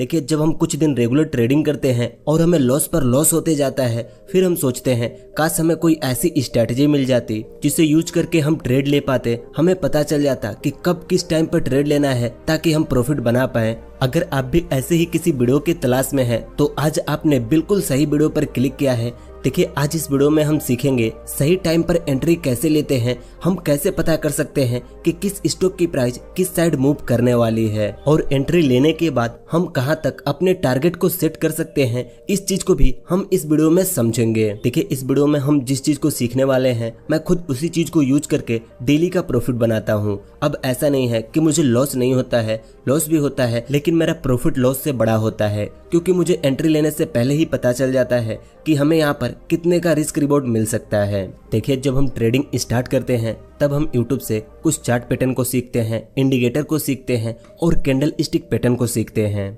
देखिए जब हम कुछ दिन रेगुलर ट्रेडिंग करते हैं और हमें लॉस पर लॉस होते जाता है, फिर हम सोचते हैं काश हमें कोई ऐसी स्ट्रैटेजी मिल जाती जिसे यूज करके हम ट्रेड ले पाते। हमें पता चल जाता कि कब किस टाइम पर ट्रेड लेना है ताकि हम प्रॉफिट बना पाए। अगर आप भी ऐसे ही किसी वीडियो की तलाश में हैं तो आज आपने बिल्कुल सही वीडियो पर क्लिक किया है। देखिए आज इस वीडियो में हम सीखेंगे सही टाइम पर एंट्री कैसे लेते हैं, हम कैसे पता कर सकते हैं कि किस स्टॉक की प्राइस किस साइड मूव करने वाली है, और एंट्री लेने के बाद हम कहां तक अपने टारगेट को सेट कर सकते हैं, इस चीज को भी हम इस वीडियो में समझेंगे। देखिए इस वीडियो में हम जिस चीज को सीखने वाले हैं मैं खुद उसी चीज को यूज करके डेली का प्रॉफिट बनाता हूँ। अब ऐसा नहीं है कि मुझे लॉस नहीं होता है, लॉस भी होता है, लेकिन मेरा प्रॉफिट लॉस से बड़ा होता है क्योंकि मुझे एंट्री लेने से पहले ही पता चल जाता है कि हमें यहाँ पर कितने का रिस्क रिवॉर्ड मिल सकता है। देखिए जब हम ट्रेडिंग स्टार्ट करते हैं तब हम यूट्यूब से कुछ चार्ट पैटर्न को सीखते हैं, इंडिकेटर को सीखते हैं और कैंडल स्टिक पैटर्न को सीखते हैं।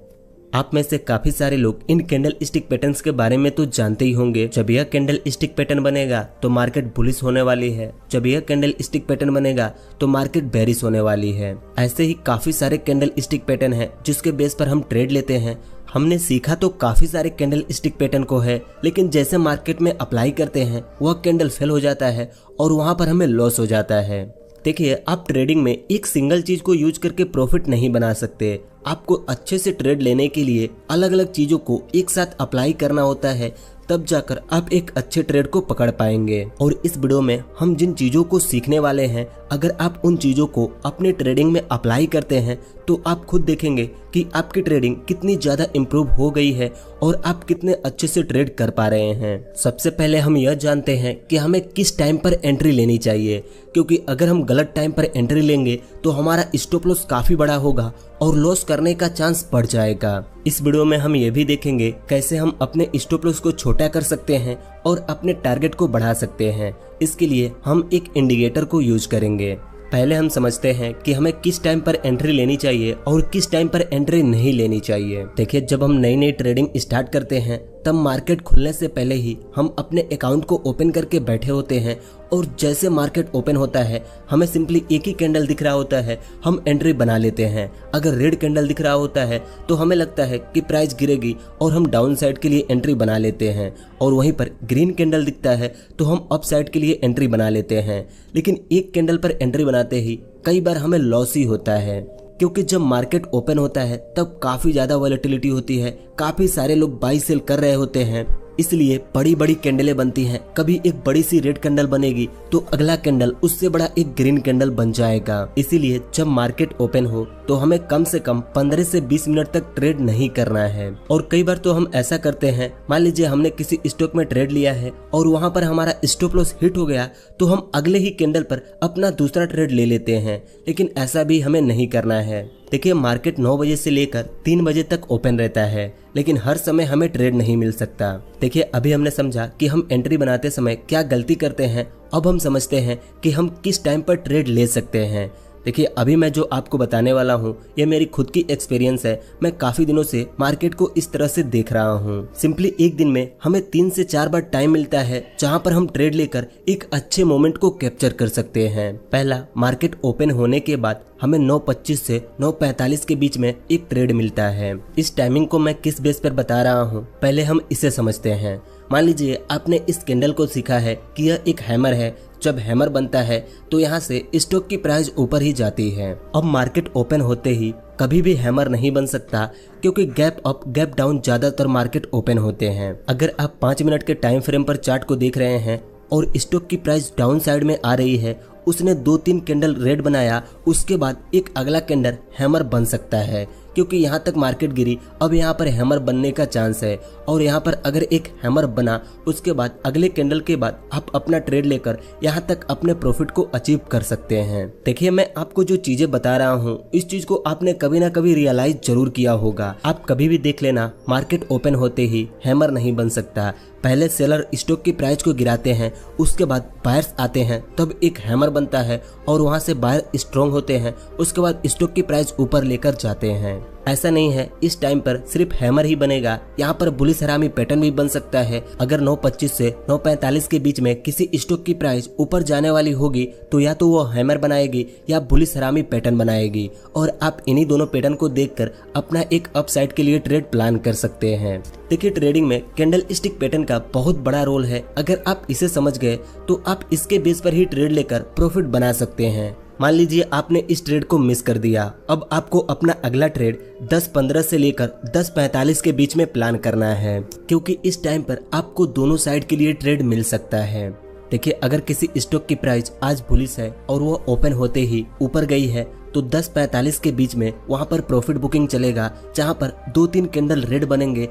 आप में से काफी सारे लोग इन कैंडल स्टिक पैटर्न्स के बारे में तो जानते ही होंगे। जब यह कैंडल स्टिक पैटर्न बनेगा तो मार्केट बुलिश होने वाली है, जब यह कैंडल स्टिक पैटर्न बनेगा तो मार्केट बेरिश होने वाली है। ऐसे ही काफी सारे कैंडल स्टिक पैटर्न है जिसके बेस पर हम ट्रेड लेते हैं। हमने सीखा तो काफी सारे कैंडल स्टिक पैटर्न को है, लेकिन जैसे मार्केट में अप्लाई करते हैं वह कैंडल फेल हो जाता है और वहां पर हमें लॉस हो जाता है। देखिए आप ट्रेडिंग में एक सिंगल चीज को यूज करके प्रॉफिट नहीं बना सकते। आपको अच्छे से ट्रेड लेने के लिए अलग अलग चीजों को एक साथ अप्लाई करना होता है, तब जाकर आप एक अच्छे ट्रेड को पकड़ पाएंगे। और इस वीडियो में हम जिन चीजों को सीखने वाले हैं, अगर आप उन चीजों को अपने ट्रेडिंग में अप्लाई करते हैं तो आप खुद देखेंगे कि आपकी ट्रेडिंग कितनी ज्यादा इम्प्रूव हो गई है और आप कितने अच्छे से ट्रेड कर पा रहे हैं। सबसे पहले हम यह जानते हैं कि हमें किस टाइम पर एंट्री लेनी चाहिए, क्योंकि अगर हम गलत टाइम पर एंट्री लेंगे तो हमारा स्टॉप लॉस काफी बड़ा होगा और लॉस करने का चांस बढ़ जाएगा। इस वीडियो में हम ये भी देखेंगे कैसे हम अपने स्टॉप लॉस को छोटा कर सकते हैं और अपने टारगेट को बढ़ा सकते हैं। इसके लिए हम एक इंडिकेटर को यूज करेंगे। पहले हम समझते हैं कि हमें किस टाइम पर एंट्री लेनी चाहिए और किस टाइम पर एंट्री नहीं लेनी चाहिए। देखिए जब हम नई नई ट्रेडिंग स्टार्ट करते हैं तब मार्केट खुलने से पहले ही हम अपने अकाउंट को ओपन करके बैठे होते हैं, और जैसे मार्केट ओपन होता है हमें सिंपली एक ही कैंडल दिख रहा होता है, हम एंट्री बना लेते हैं। अगर रेड कैंडल दिख रहा होता है तो हमें लगता है कि प्राइस गिरेगी और हम डाउन साइड के लिए एंट्री बना लेते हैं, और वहीं पर ग्रीन कैंडल दिखता है तो हम अप साइड के लिए एंट्री बना लेते हैं। लेकिन एक कैंडल पर एंट्री बनाते ही कई बार हमें लॉस ही होता है, क्योंकि जब मार्केट ओपन होता है तब काफी ज्यादा वॉलेटिलिटी होती है, काफी सारे लोग बाई सेल कर रहे होते हैं, इसलिए बड़ी बड़ी कैंडलें बनती हैं। कभी एक बड़ी सी रेड कैंडल बनेगी तो अगला कैंडल उससे बड़ा एक ग्रीन कैंडल बन जाएगा। इसीलिए जब मार्केट ओपन हो तो हमें कम से कम 15 से 20 मिनट तक ट्रेड नहीं करना है। और कई बार तो हम ऐसा करते हैं, मान लीजिए हमने किसी स्टॉक में ट्रेड लिया है और वहां पर हमारा स्टॉप लॉस हिट हो गया तो हम अगले ही कैंडल पर अपना दूसरा ट्रेड ले लेते हैं, लेकिन ऐसा भी हमें नहीं करना है। देखिए मार्केट 9 बजे से लेकर 3 बजे तक ओपन रहता है, लेकिन हर समय हमें ट्रेड नहीं मिल सकता। देखिए अभी हमने समझा कि हम एंट्री बनाते समय क्या गलती करते हैं, अब हम समझते हैं कि हम किस टाइम पर ट्रेड ले सकते हैं। देखिए अभी मैं जो आपको बताने वाला हूँ ये मेरी खुद की एक्सपीरियंस है। मैं काफी दिनों से मार्केट को इस तरह से देख रहा हूँ। सिंपली एक दिन में हमें 3 से 4 बार टाइम मिलता है जहाँ पर हम ट्रेड लेकर एक अच्छे मोमेंट को कैप्चर कर सकते हैं। पहला, मार्केट ओपन होने के बाद हमें 9:25 से 9:45 के बीच में एक ट्रेड मिलता है। इस टाइमिंग को मैं किस बेस पर बता रहा हूँ, पहले हम इसे समझते हैं। मान लीजिए आपने इस कैंडल को सीखा है कि यह एक हैमर है। जब हैमर बनता है तो यहाँ से स्टॉक की प्राइस ऊपर ही जाती है। अब मार्केट ओपन होते ही कभी भी हैमर नहीं बन सकता, क्योंकि गैप अप गैप डाउन ज्यादातर मार्केट ओपन होते हैं। अगर आप 5 मिनट के टाइम फ्रेम पर चार्ट को देख रहे हैं और स्टॉक की प्राइस डाउन साइड में आ रही है, उसने 2-3 कैंडल रेड बनाया, उसके बाद एक अगला कैंडल हैमर बन सकता है, क्योंकि यहाँ तक मार्केट गिरी। अब यहाँ पर हैमर बनने का चांस है, और यहाँ पर अगर एक हैमर बना उसके बाद अगले कैंडल के बाद आप अपना ट्रेड लेकर यहाँ तक अपने प्रॉफिट को अचीव कर सकते हैं। देखिए मैं आपको जो चीजें बता रहा हूँ इस चीज को आपने कभी ना कभी रियलाइज जरूर किया होगा। आप कभी भी देख लेना, मार्केट ओपन होते ही हैमर नहीं बन सकता। पहले सेलर स्टॉक की प्राइस को गिराते हैं, उसके बाद बायर्स आते हैं, तब एक हैमर बनता है और वहां से बायर स्ट्रॉन्ग होते हैं, उसके बाद स्टॉक की प्राइस ऊपर लेकर जाते हैं। ऐसा नहीं है इस टाइम पर सिर्फ हैमर ही बनेगा, यहाँ पर बुलिस हरामी पैटर्न भी बन सकता है। अगर 9.25 से 9.45 के बीच में किसी स्टॉक की प्राइस ऊपर जाने वाली होगी तो या तो वो हैमर बनाएगी या बुलिस हरामी पैटर्न बनाएगी, और आप इन्हीं दोनों पैटर्न को देखकर अपना एक अपसाइड के लिए ट्रेड प्लान कर सकते हैं। देखिए, ट्रेडिंग में कैंडल स्टिक पैटर्न का बहुत बड़ा रोल है। अगर आप इसे समझ गए तो आप इसके बेस पर ही ट्रेड लेकर प्रॉफिट बना सकते हैं। मान लीजिए आपने इस ट्रेड को मिस कर दिया, अब आपको अपना अगला ट्रेड 10.15 से लेकर 10.45 के बीच में प्लान करना है, क्योंकि इस टाइम पर आपको दोनों साइड के लिए ट्रेड मिल सकता है। देखिए, अगर किसी स्टॉक की प्राइस आज बुलिश है और वो ओपन होते ही ऊपर गई है तो 10.45 के बीच में वहां पर प्रॉफिट बुकिंग चलेगा, जहां पर 2-3 कैंडल रेड बनेंगे।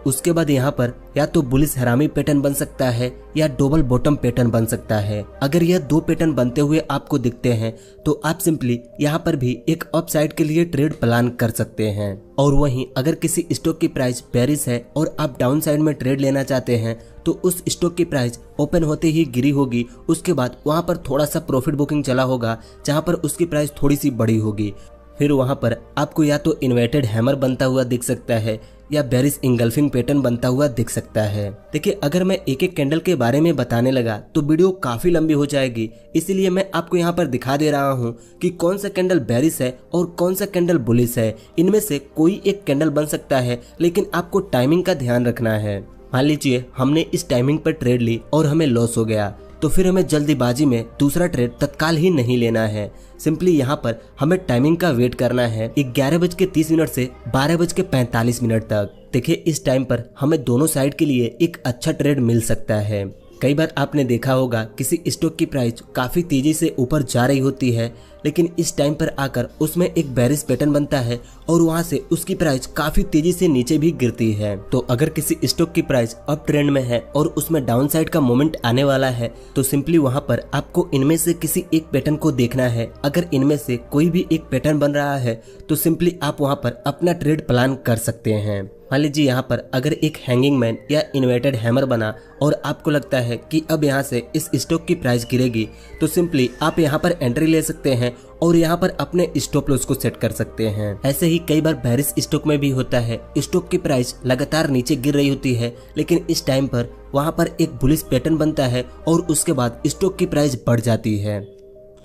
उसके बाद यहाँ पर या तो बुलिस हरामी पैटर्न बन सकता है या डबल बॉटम पैटर्न बन सकता है। अगर यह दो पैटर्न बनते हुए आपको दिखते हैं तो आप सिंपली यहाँ पर भी एक अपसाइड के लिए ट्रेड प्लान कर सकते हैं। और वहीं अगर किसी स्टॉक की प्राइस बेरिश है और आप डाउन साइड में ट्रेड लेना चाहते हैं तो उस स्टॉक की प्राइस ओपन होते ही गिरी होगी, उसके बाद वहां पर थोड़ा सा प्रॉफिट बुकिंग चला होगा जहां पर उसकी प्राइस थोड़ी सी बड़ी होगी। फिर वहां पर आपको या तो इन्वर्टेड हैमर बनता हुआ दिख सकता है या बेरिश इंगल्फिंग पैटर्न बनता हुआ दिख सकता है। देखिए, अगर मैं एक एक कैंडल के बारे में बताने लगा तो वीडियो काफी लंबी हो जाएगी, इसीलिए मैं आपको यहाँ पर दिखा दे रहा हूँ कि कौन सा कैंडल बेरिश है और कौन सा कैंडल बुलिश है। इनमें से कोई एक कैंडल बन सकता है, लेकिन आपको टाइमिंग का ध्यान रखना है। मान लीजिए हमने इस टाइमिंग पर ट्रेड ली और हमें लॉस हो गया, तो फिर हमें जल्दीबाजी में दूसरा ट्रेड तत्काल ही नहीं लेना है। सिंपली यहाँ पर हमें टाइमिंग का वेट करना है 11:30 से 12:45 तक। देखिए, इस टाइम पर हमें दोनों साइड के लिए एक अच्छा ट्रेड मिल सकता है। कई बार आपने देखा होगा किसी स्टॉक की प्राइस काफी तेजी से ऊपर जा रही होती है, लेकिन इस टाइम पर आकर उसमें एक बेरिश पैटर्न बनता है और वहां से उसकी प्राइस काफी तेजी से नीचे भी गिरती है। तो अगर किसी स्टॉक की प्राइस अप ट्रेंड में है और उसमें डाउन साइड का मोमेंट आने वाला है तो सिंपली वहां पर आपको इनमें से किसी एक पैटर्न को देखना है। अगर इनमें से कोई भी एक पैटर्न बन रहा है तो सिंपली आप वहां पर अपना ट्रेड प्लान कर सकते हैं। मान लीजिए यहाँ पर अगर एक हैंगिंग मैन या इन्वर्टेड हैमर बना और आपको लगता है कि अब यहाँ से इस स्टॉक की प्राइस गिरेगी, तो सिंपली आप यहाँ पर एंट्री ले सकते हैं और यहाँ पर अपने स्टॉप लॉस को सेट कर सकते हैं। ऐसे ही कई बार बेरिश स्टॉक में भी होता है, स्टॉक की प्राइस लगातार नीचे गिर रही होती है, लेकिन इस टाइम पर वहाँ पर एक बुलिश पैटर्न बनता है और उसके बाद स्टॉक की प्राइस बढ़ जाती है।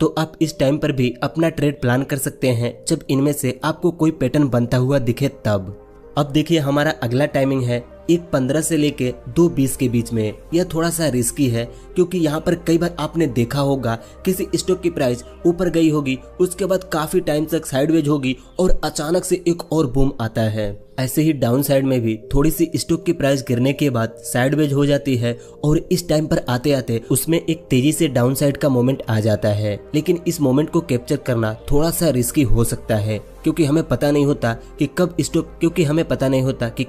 तो आप इस टाइम पर भी अपना ट्रेड प्लान कर सकते हैं जब इनमें से आपको कोई पैटर्न बनता हुआ दिखे तब। अब देखिए, हमारा अगला टाइमिंग है 1:15 से लेके 2:20 के बीच में। यह थोड़ा सा रिस्की है क्योंकि यहाँ पर कई बार आपने देखा होगा किसी स्टॉक की प्राइस ऊपर गई होगी, उसके बाद काफी टाइम तक साइडवेज होगी और अचानक से एक और बूम आता है। ऐसे ही डाउन साइड में भी थोड़ी सी स्टॉक की प्राइस गिरने के बाद साइडवेज हो जाती है और इस टाइम पर आते आते उसमें एक तेजी से डाउन साइड का मोमेंट आ जाता है। लेकिन इस मोमेंट को कैप्चर करना थोड़ा सा रिस्की हो सकता है क्योंकि हमें पता नहीं होता कि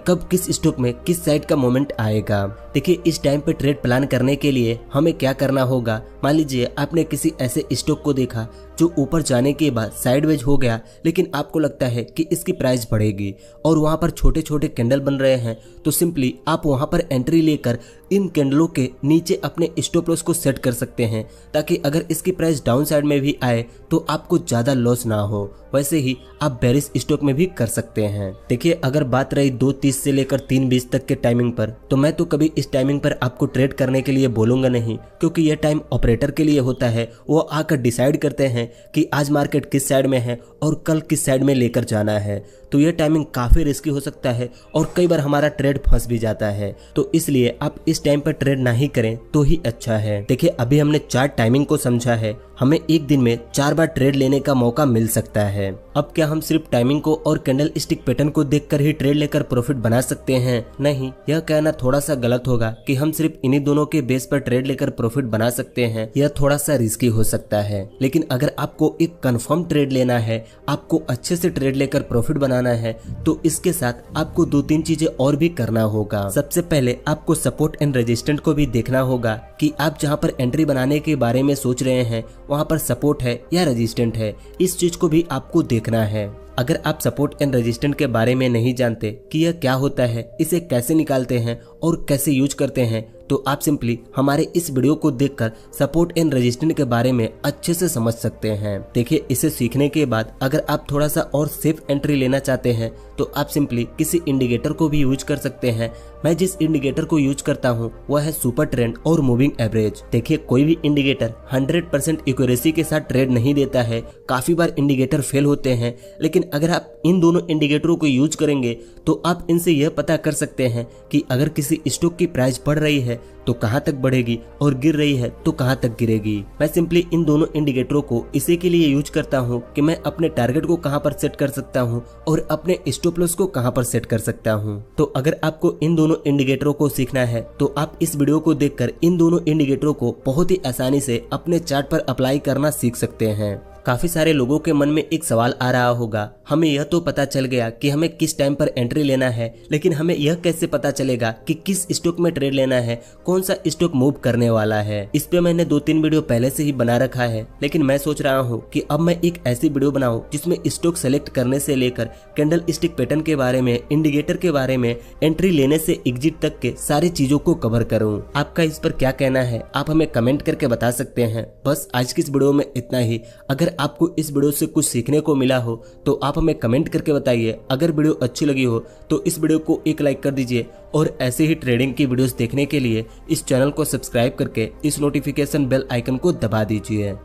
कब किस स्टॉक में किस साइड का मोमेंट आएगा। देखिए, इस टाइम पे ट्रेड प्लान करने के लिए हमें क्या करना होगा। मान लीजिए आपने किसी ऐसे स्टॉक को देखा जो ऊपर जाने के बाद साइडवेज हो गया, लेकिन आपको लगता है कि इसकी प्राइस बढ़ेगी और वहां पर छोटे छोटे कैंडल बन रहे हैं, तो सिंपली आप वहां पर एंट्री लेकर इन कैंडलों के नीचे अपने स्टॉप लॉस को सेट कर सकते हैं, ताकि अगर इसकी प्राइस डाउन साइड में भी आए तो आपको ज्यादा लॉस ना हो। वैसे ही आप बेरिश स्टॉक में भी कर सकते हैं। देखिए, अगर बात रही 2:30 से लेकर 3:20 तक के टाइमिंग पर, तो मैं तो कभी इस टाइमिंग पर आपको ट्रेड करने के लिए बोलूंगा नहीं, क्योंकि यह टाइम ऑपरेटर के लिए होता है। वो आकर डिसाइड करते हैं कि आज मार्केट किस साइड में है और कल किस साइड में लेकर जाना है। तो यह टाइमिंग काफी रिस्की हो सकता है और कई बार हमारा ट्रेड फंस भी जाता है। तो इसलिए आप इस टाइम पर ट्रेड ना ही करें तो ही अच्छा है। देखिए, अभी हमने 4 टाइमिंग को समझा है, हमें एक दिन में 4 बार ट्रेड लेने का मौका मिल सकता है। अब क्या हम सिर्फ टाइमिंग को और कैंडल स्टिक पैटर्न को देखकर ही ट्रेड लेकर प्रॉफिट बना सकते हैं? नहीं, यह कहना थोड़ा सा गलत होगा कि हम सिर्फ इन्हीं दोनों के बेस पर ट्रेड लेकर प्रॉफिट बना सकते हैं। यह थोड़ा सा रिस्की हो सकता है। लेकिन अगर आपको एक कंफर्म ट्रेड लेना है, आपको अच्छे से ट्रेड लेकर प्रॉफिट बनाना है, तो इसके साथ आपको 2-3 चीजें और भी करना होगा। सबसे पहले आपको सपोर्ट एंड रेजिस्टेंट को भी देखना होगा कि आप जहां पर एंट्री बनाने के बारे में सोच रहे हैं वहां पर सपोर्ट है या रेजिस्टेंट है। इस चीज को भी आपको देखना है। अगर आप सपोर्ट एंड रेजिस्टेंट के बारे में नहीं जानते कि यह क्या होता है, इसे कैसे निकालते हैं और कैसे यूज करते हैं, तो आप सिंपली हमारे इस वीडियो को देखकर सपोर्ट एंड रेजिस्टेंस के बारे में अच्छे से समझ सकते हैं। देखिए, इसे सीखने के बाद अगर आप थोड़ा सा और सेफ एंट्री लेना चाहते हैं तो आप सिंपली किसी इंडिकेटर को भी यूज कर सकते हैं। मैं जिस इंडिकेटर को यूज करता हूँ वह है सुपर ट्रेंड और मूविंग एवरेज। देखिए, कोई भी इंडिकेटर 100% एक्यूरेसी के साथ ट्रेड नहीं देता है, काफी बार इंडिकेटर फेल होते हैं, लेकिन अगर आप इन दोनों इंडिकेटरों को यूज करेंगे तो आप इनसे यह पता कर सकते हैं कि अगर किसी स्टॉक की प्राइस बढ़ रही है तो कहां तक बढ़ेगी और गिर रही है तो कहां तक गिरेगी। मैं सिंपली इन दोनों इंडिकेटरों को इसी के लिए यूज करता हूं कि मैं अपने टारगेट को कहां पर सेट कर सकता हूं और अपने स्टॉप लॉस को कहां पर सेट कर सकता हूं। तो अगर आपको इन दोनों इंडिकेटरों को सीखना है तो आप इस वीडियो को देखकर इन दोनों इंडिकेटरों को बहुत ही आसानी से अपने चार्ट पर अप्लाई करना सीख सकते हैं। काफी सारे लोगों के मन में एक सवाल आ रहा होगा, हमें यह तो पता चल गया कि हमें किस टाइम पर एंट्री लेना है, लेकिन हमें यह कैसे पता चलेगा कि किस स्टॉक में ट्रेड लेना है, कौन सा स्टॉक मूव करने वाला है। इस पे मैंने 2-3 वीडियो पहले से ही बना रखा है, लेकिन मैं सोच रहा हूँ कि अब मैं एक ऐसी वीडियो बनाऊं जिसमें स्टॉक सेलेक्ट करने से लेकर कैंडल स्टिक पैटर्न के बारे में, इंडिकेटर के बारे में, एंट्री लेने से एग्जिट तक के सारी चीजों को कवर करूँ। आपका इस पर क्या कहना है आप हमें कमेंट करके बता सकते हैं। बस आज की इस वीडियो में इतना ही। अगर आपको इस वीडियो से कुछ सीखने को मिला हो तो आप हमें कमेंट करके बताइए। अगर वीडियो अच्छी लगी हो तो इस वीडियो को एक लाइक कर दीजिए और ऐसे ही ट्रेडिंग की वीडियोस देखने के लिए इस चैनल को सब्सक्राइब करके इस नोटिफिकेशन बेल आइकन को दबा दीजिए।